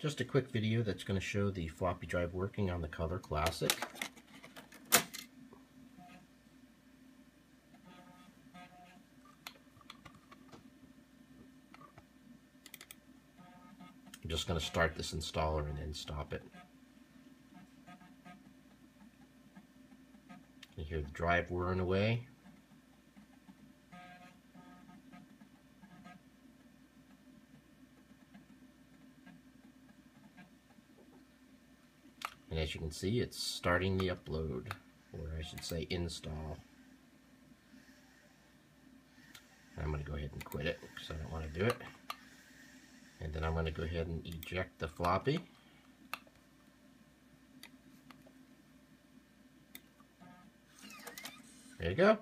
Just a quick video that's going to show the floppy drive working on the Color Classic. I'm just going to start this installer and then stop it. You hear the drive whirring away. And as you can see, it's starting the upload, or I should say install. I'm going to go ahead and quit it because I don't want to do it. And then I'm going to go ahead and eject the floppy. There you go.